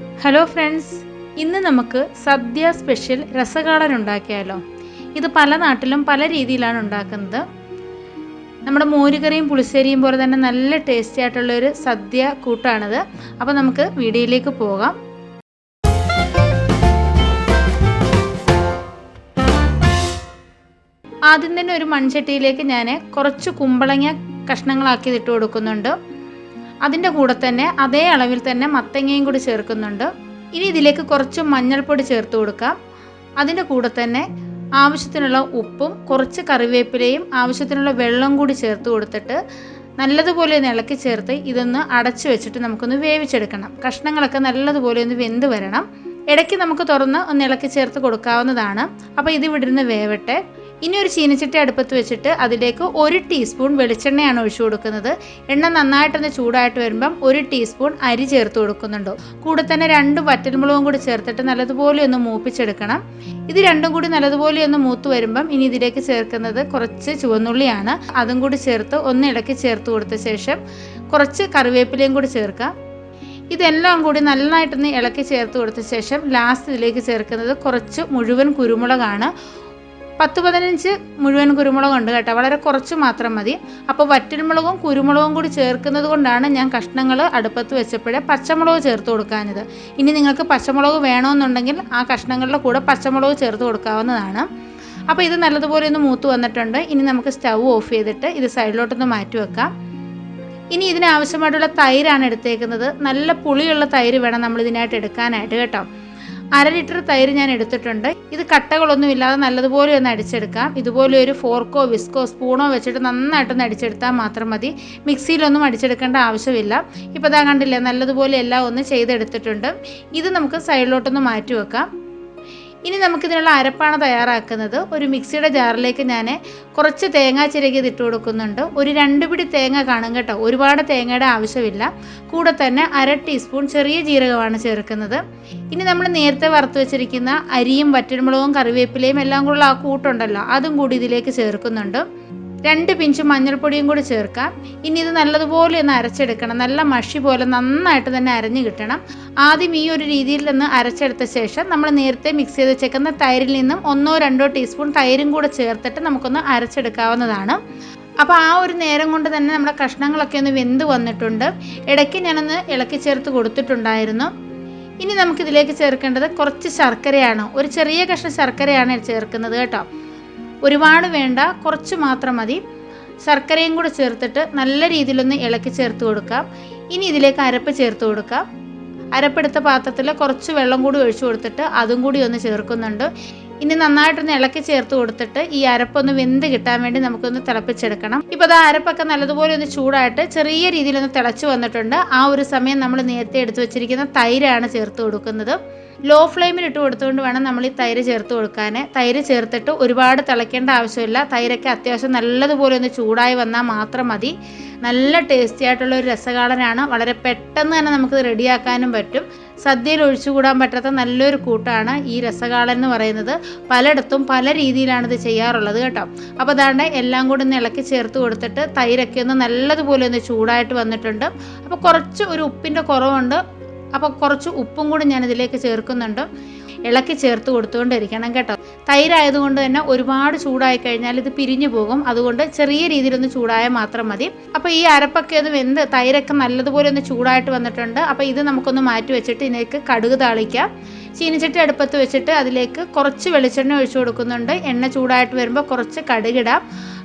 Hello friends, ഇന്ന് നമുക്ക് സദ്യ special രസകാളൻ ഉണ്ടാക്കിയാലോ. ഇത് പല നാട്ടിലും പല രീതിയിലാണ് ഉണ്ടാക്കുന്നത്. നമ്മുടെ മോരുകറിയും പുളിശ്ശേരിയും പോലെ തന്നെ നല്ല ടേസ്റ്റി ആയിട്ടുള്ളൊരു സദ്യ കൂട്ടാണിത്. അപ്പോൾ നമുക്ക് വീഡിയോയിലേക്ക് പോകാം. ആദ്യം തന്നെ ഒരു മൺചട്ടിയിലേക്ക് ഞാൻ കുറച്ച് കുമ്പളങ്ങ കഷ്ണങ്ങളാക്കി ഇട്ട് കൊടുക്കുന്നുണ്ട്. അതിൻ്റെ കൂടെ തന്നെ അതേ അളവിൽ തന്നെ മത്തങ്ങയും കൂടി ചേർക്കുന്നുണ്ട്. ഇനി ഇതിലേക്ക് കുറച്ച് മഞ്ഞൾപ്പൊടി ചേർത്ത് കൊടുക്കാം. അതിൻ്റെ കൂടെ തന്നെ ആവശ്യത്തിനുള്ള ഉപ്പും കുറച്ച് കറിവേപ്പിലയും ആവശ്യത്തിനുള്ള വെള്ളം കൂടി ചേർത്ത് കൊടുത്തിട്ട് നല്ലതുപോലെ ഒന്ന് ഇളക്കി ചേർത്ത് ഇതൊന്ന് അടച്ചു വെച്ചിട്ട് നമുക്കൊന്ന് വേവിച്ചെടുക്കണം. കഷ്ണങ്ങളൊക്കെ നല്ലതുപോലെ ഒന്ന് വെന്ത് വരണം. ഇടയ്ക്ക് നമുക്ക് തുറന്ന് ഒന്ന് ഇളക്കി ചേർത്ത് കൊടുക്കാവുന്നതാണ്. അപ്പോൾ ഇത് ഇവിടുന്ന് വേവട്ടെ. ഇനി ഒരു ചീനച്ചട്ടി അടുപ്പത്ത് വെച്ചിട്ട് അതിലേക്ക് 1 ടീസ്പൂൺ വെളിച്ചെണ്ണയാണ് ഒഴിച്ചു കൊടുക്കുന്നത്. എണ്ണ നന്നായിട്ടൊന്ന് ചൂടായിട്ട് വരുമ്പം 1 ടീസ്പൂൺ അരി ചേർത്ത് കൊടുക്കുന്നുണ്ട്. കൂടെ തന്നെ 2 വറ്റൽമുളകും കൂടി ചേർത്തിട്ട് നല്ലതുപോലെ ഒന്ന് മൂപ്പിച്ചെടുക്കണം. ഇത് രണ്ടും കൂടി നല്ലതുപോലെ ഒന്ന് മൂത്ത് വരുമ്പം ഇനി ഇതിലേക്ക് ചേർക്കുന്നത് കുറച്ച് ചുവന്നുള്ളിയാണ്. അതും കൂടി ചേർത്ത് ഒന്ന് ഇളക്കി ചേർത്ത് കൊടുത്ത ശേഷം കുറച്ച് കറിവേപ്പിലയും കൂടി ചേർക്കാം. ഇതെല്ലാം കൂടി നന്നായിട്ടൊന്ന് ഇളക്കി ചേർത്ത് കൊടുത്ത ശേഷം ലാസ്റ്റ് ഇതിലേക്ക് ചേർക്കുന്നത് കുറച്ച് മുഴുവൻ കുരുമുളകാണ്. 10-15 മുഴുവൻ കുരുമുളക് ഉണ്ട് കേട്ടോ, വളരെ കുറച്ച് മാത്രം മതി. അപ്പോൾ വറ്റൽമുളകും കുരുമുളകും കൂടി ചേർക്കുന്നത് കൊണ്ടാണ് ഞാൻ കഷ്ണങ്ങൾ അടുപ്പത്ത് വെച്ചപ്പോഴേ പച്ചമുളക് ചേർത്ത് കൊടുക്കാഞ്ഞത്. ഇനി നിങ്ങൾക്ക് പച്ചമുളക് വേണമെന്നുണ്ടെങ്കിൽ ആ കഷ്ണങ്ങളുടെ കൂടെ പച്ചമുളക് ചേർത്ത് കൊടുക്കാവുന്നതാണ്. അപ്പോൾ ഇത് നല്ലതുപോലെ ഒന്ന് മൂത്ത് വന്നിട്ടുണ്ട്. ഇനി നമുക്ക് സ്റ്റൗ ഓഫ് ചെയ്തിട്ട് ഇത് സൈഡിലോട്ടൊന്ന് മാറ്റി വെക്കാം. ഇനി ഇതിനാവശ്യമായിട്ടുള്ള തൈരാണ് എടുത്തേക്കുന്നത്. നല്ല പുളിയുള്ള തൈര് വേണം നമ്മൾ ഇതിനായിട്ട് എടുക്കാനായിട്ട് കേട്ടോ. 1/2 ലിറ്റർ തൈര് ഞാൻ എടുത്തിട്ടുണ്ട്. ഇത് കട്ടകളൊന്നും ഇല്ലാതെ നല്ലതുപോലെ ഒന്ന് അടിച്ചെടുക്കാം. ഇതുപോലെ ഒരു ഫോർക്കോ വിസ്കോ സ്പൂണോ വെച്ചിട്ട് നന്നായിട്ടൊന്ന് അടിച്ചെടുത്താൽ മാത്രം മതി. മിക്സിയിലൊന്നും അടിച്ചെടുക്കേണ്ട ആവശ്യമില്ല. ഇപ്പോൾ ഇതാ കണ്ടില്ലേ, നല്ലതുപോലെ എല്ലാം ഒന്ന് ചെയ്തെടുത്തിട്ടുണ്ട്. ഇത് നമുക്ക് സൈഡിലോട്ടൊന്ന് മാറ്റി വെക്കാം. ഇനി നമുക്കിതിനുള്ള അരപ്പാണ് തയ്യാറാക്കുന്നത്. ഒരു മിക്സിയുടെ ജാറിലേക്ക് ഞാൻ കുറച്ച് തേങ്ങ ചിരകിയത് ഇട്ട് കൊടുക്കുന്നുണ്ട്. ഒരു 2 പിടി തേങ്ങ കാണും കേട്ടോ, ഒരുപാട് തേങ്ങയുടെ ആവശ്യമില്ല. കൂടെ തന്നെ 1/2 ടീസ്പൂൺ ചെറിയ ജീരകമാണ് ചേർക്കുന്നത്. ഇനി നമ്മൾ നേരത്തെ വറുത്ത് വെച്ചിരിക്കുന്ന അരിയും വറ്റൽമുളകും കറിവേപ്പിലയും എല്ലാം കൂടെ ആ കൂട്ടുണ്ടല്ലോ, അതും കൂടി ഇതിലേക്ക് ചേർക്കുന്നുണ്ട്. 2 പിഞ്ച് മഞ്ഞൾപ്പൊടിയും കൂടി ചേർക്കാം. ഇനി ഇത് നല്ലതുപോലെ ഒന്ന് അരച്ചെടുക്കണം. നല്ല മഷി പോലെ നന്നായിട്ട് തന്നെ അരഞ്ഞു കിട്ടണം. ആദ്യം ഈ ഒരു രീതിയിൽ നിന്ന് അരച്ചെടുത്ത ശേഷം നമ്മൾ നേരത്തെ മിക്സ് ചെയ്ത് വെച്ചേക്കുന്ന തൈരിൽ നിന്നും 1-2 ടീസ്പൂൺ തൈരും കൂടെ ചേർത്തിട്ട് നമുക്കൊന്ന് അരച്ചെടുക്കാവുന്നതാണ്. അപ്പോൾ ആ ഒരു നേരം കൊണ്ട് തന്നെ നമ്മുടെ കഷ്ണങ്ങളൊക്കെ ഒന്ന് വെന്ത് വന്നിട്ടുണ്ട്. ഇടയ്ക്ക് ഞാനൊന്ന് ഇളക്കി ചേർത്ത് കൊടുത്തിട്ടുണ്ടായിരുന്നു. ഇനി നമുക്കിതിലേക്ക് ചേർക്കേണ്ടത് കുറച്ച് ശർക്കരയാണ്. ഒരു ചെറിയ കഷ്ണം ശർക്കരയാണ് ചേർക്കുന്നത് കേട്ടോ, ഒരുപാട് വേണ്ട, കുറച്ച് മാത്രം മതി. ശർക്കരയും കൂടെ ചേർത്തിട്ട് നല്ല രീതിയിലൊന്ന് ഇളക്കി ചേർത്ത് കൊടുക്കാം. ഇനി ഇതിലേക്ക് അരപ്പ് ചേർത്ത് കൊടുക്കാം. അരപ്പെടുത്ത പാത്രത്തിൽ കുറച്ച് വെള്ളം കൂടി ഒഴിച്ചു കൊടുത്തിട്ട് അതും കൂടി ഒന്ന് ചേർക്കുന്നുണ്ട്. ഇനി നന്നായിട്ടൊന്ന് ഇളക്കി ചേർത്ത് കൊടുത്തിട്ട് ഈ അരപ്പൊന്ന് വെന്ത് കിട്ടാൻ വേണ്ടി നമുക്കൊന്ന് തിളപ്പിച്ചെടുക്കണം. ഇപ്പോൾ അത് അരപ്പൊക്കെ നല്ലതുപോലെ ഒന്ന് ചൂടായിട്ട് ചെറിയ രീതിയിലൊന്ന് തിളച്ച് വന്നിട്ടുണ്ട്. ആ ഒരു സമയം നമ്മൾ നേരത്തെ എടുത്തു വെച്ചിരിക്കുന്ന തൈരാണ് ചേർത്ത് കൊടുക്കുന്നത്. ലോ ഫ്ലെയിമിൽ ഇട്ട് കൊടുത്തുകൊണ്ട് വേണം നമ്മൾ ഈ തൈര് ചേർത്ത് കൊടുക്കാൻ. തൈര് ചേർത്തിട്ട് ഒരുപാട് തിളയ്ക്കേണ്ട ആവശ്യമില്ല. തൈരൊക്കെ അത്യാവശ്യം നല്ലതുപോലെ ഒന്ന് ചൂടായി വന്നാൽ മാത്രം മതി. നല്ല ടേസ്റ്റി ആയിട്ടുള്ള ഒരു രസകാളനാണ്. വളരെ പെട്ടെന്ന് തന്നെ നമുക്ക് റെഡിയാക്കാനും പറ്റും. സദ്യയിൽ ഒഴിച്ചുകൂടാൻ പറ്റാത്ത നല്ലൊരു കൂട്ടാണ് ഈ രസകാളൻ എന്ന് പറയുന്നത്. പലയിടത്തും പല രീതിയിലാണ് ഇത് ചെയ്യാറുള്ളത് കേട്ടോ. അപ്പോൾ അതാണ്ട് എല്ലാം കൂടി ഒന്ന് ഇളക്കി ചേർത്ത് കൊടുത്തിട്ട് തൈരൊക്കെ ഒന്ന് നല്ലതുപോലെ ഒന്ന് ചൂടായിട്ട് വന്നിട്ടുണ്ട്. അപ്പോൾ കുറച്ച് ഒരു ഉപ്പിൻ്റെ കുറവുണ്ട്. അപ്പോൾ കുറച്ച് ഉപ്പും കൂടി ഞാൻ ഇതിലേക്ക് ചേർക്കുന്നുണ്ട്. ഇളക്കി ചേർത്ത് കൊടുത്തുകൊണ്ടിരിക്കണം കേട്ടോ. തൈരായതുകൊണ്ട് തന്നെ ഒരുപാട് ചൂടായി കഴിഞ്ഞാൽ ഇത് പിരിഞ്ഞു പോകും. അതുകൊണ്ട് ചെറിയ രീതിയിലൊന്ന് ചൂടായാൽ മാത്രം മതി. അപ്പോൾ ഈ അരപ്പൊക്കെ ഒന്ന് വെന്ത് തൈരൊക്കെ നല്ലതുപോലെ ഒന്ന് ചൂടായിട്ട് വന്നിട്ടുണ്ട്. അപ്പോൾ ഇത് നമുക്കൊന്ന് മാറ്റി വെച്ചിട്ട് ഇതിലേക്ക് കടുക് താളിക്കാം. ചീനച്ചട്ടി അടുപ്പത്ത് വെച്ചിട്ട് അതിലേക്ക് കുറച്ച് വെളിച്ചെണ്ണ ഒഴിച്ചു കൊടുക്കുന്നുണ്ട്. എണ്ണ ചൂടായിട്ട് വരുമ്പോൾ കുറച്ച് കടുകിടാം.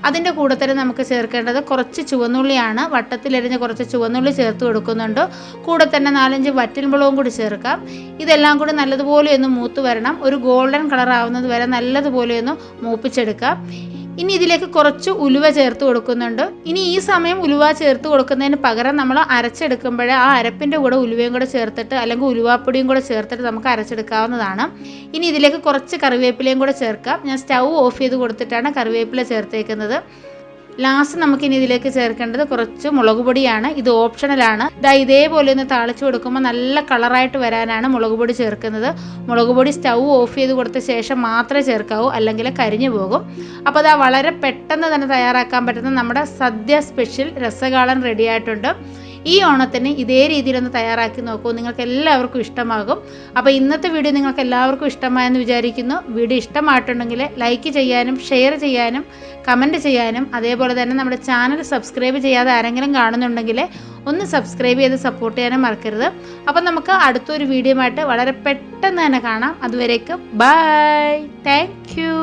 അതിൻ്റെ കൂടെ തന്നെ നമുക്ക് ചേർക്കേണ്ടത് കുറച്ച് ചുവന്നുള്ളിയാണ്. വട്ടത്തിലെരിഞ്ഞ് കുറച്ച് ചുവന്നുള്ളി ചേർത്ത് കൊടുക്കുന്നുണ്ട്. കൂടെ തന്നെ 4-5 വറ്റൽമുളകും കൂടി ചേർക്കാം. ഇതെല്ലാം കൂടി നല്ലതുപോലെ ഒന്ന് മൂത്ത് വരണം. ഒരു ഗോൾഡൻ കളർ ആവുന്നത് വരെ നല്ലതുപോലെ ഒന്ന് മൂപ്പിച്ചെടുക്കാം. ഇനി ഇതിലേക്ക് കുറച്ച് ഉലുവ ചേർത്ത് കൊടുക്കുന്നുണ്ട്. ഇനി ഈ സമയം ഉലുവ ചേർത്ത് കൊടുക്കുന്നതിന് പകരം നമ്മൾ അരച്ചെടുക്കുമ്പോൾ ആ അരപ്പിൻ്റെ കൂടെ ഉലുവയും കൂടെ ചേർത്തിട്ട് അല്ലെങ്കിൽ ഉലുവാപ്പൊടിയും കൂടെ ചേർത്തിട്ട് നമുക്ക് അരച്ചെടുക്കാവുന്നതാണ്. ഇനി ഇതിലേക്ക് കുറച്ച് കറിവേപ്പിലയും കൂടെ ചേർക്കാം. ഞാൻ സ്റ്റൗ ഓഫ് ചെയ്ത് കൊടുത്തിട്ടാണ് കറിവേപ്പില ചേർത്തേക്കുന്നത്. ലാസ്റ്റ് നമുക്കിനി ഇതിലേക്ക് ചേർക്കേണ്ടത് കുറച്ച് മുളക് പൊടിയാണ്. ഇത് ഓപ്ഷണലാണ്. ഇതേപോലെ ഒന്ന് താളിച്ചു കൊടുക്കുമ്പോൾ നല്ല കളറായിട്ട് വരാനാണ് മുളക് പൊടി ചേർക്കുന്നത്. മുളക് പൊടി സ്റ്റൗ ഓഫ് ചെയ്ത് കൊടുത്ത ശേഷം മാത്രമേ ചേർക്കാവൂ, അല്ലെങ്കിൽ കരിഞ്ഞു പോകും. അപ്പോൾ അത് വളരെ പെട്ടെന്ന് തന്നെ തയ്യാറാക്കാൻ പറ്റുന്ന നമ്മുടെ സദ്യ സ്പെഷ്യൽ രസകാളൻ റെഡി ആയിട്ടുണ്ട്. ഈ ഓണത്തിന് ഇതേ രീതിയിലൊന്ന് തയ്യാറാക്കി നോക്കൂ, നിങ്ങൾക്ക് എല്ലാവർക്കും ഇഷ്ടമാകും. അപ്പോൾ ഇന്നത്തെ വീഡിയോ നിങ്ങൾക്ക് എല്ലാവർക്കും ഇഷ്ടമായെന്ന് വിചാരിക്കുന്നു. വീഡിയോ ഇഷ്ടമായിട്ടുണ്ടെങ്കിൽ ലൈക്ക് ചെയ്യാനും ഷെയർ ചെയ്യാനും കമൻറ്റ് ചെയ്യാനും അതേപോലെ തന്നെ നമ്മുടെ ചാനൽ സബ്സ്ക്രൈബ് ചെയ്യാതെ ആരെങ്കിലും കാണുന്നുണ്ടെങ്കിൽ ഒന്ന് സബ്സ്ക്രൈബ് ചെയ്ത് സപ്പോർട്ട് ചെയ്യാനും മറക്കരുത്. അപ്പം നമുക്ക് അടുത്തൊരു വീഡിയോ ആയിട്ട് വളരെ പെട്ടെന്ന് തന്നെ കാണാം. അതുവരേക്കും ബൈ, താങ്ക് യു.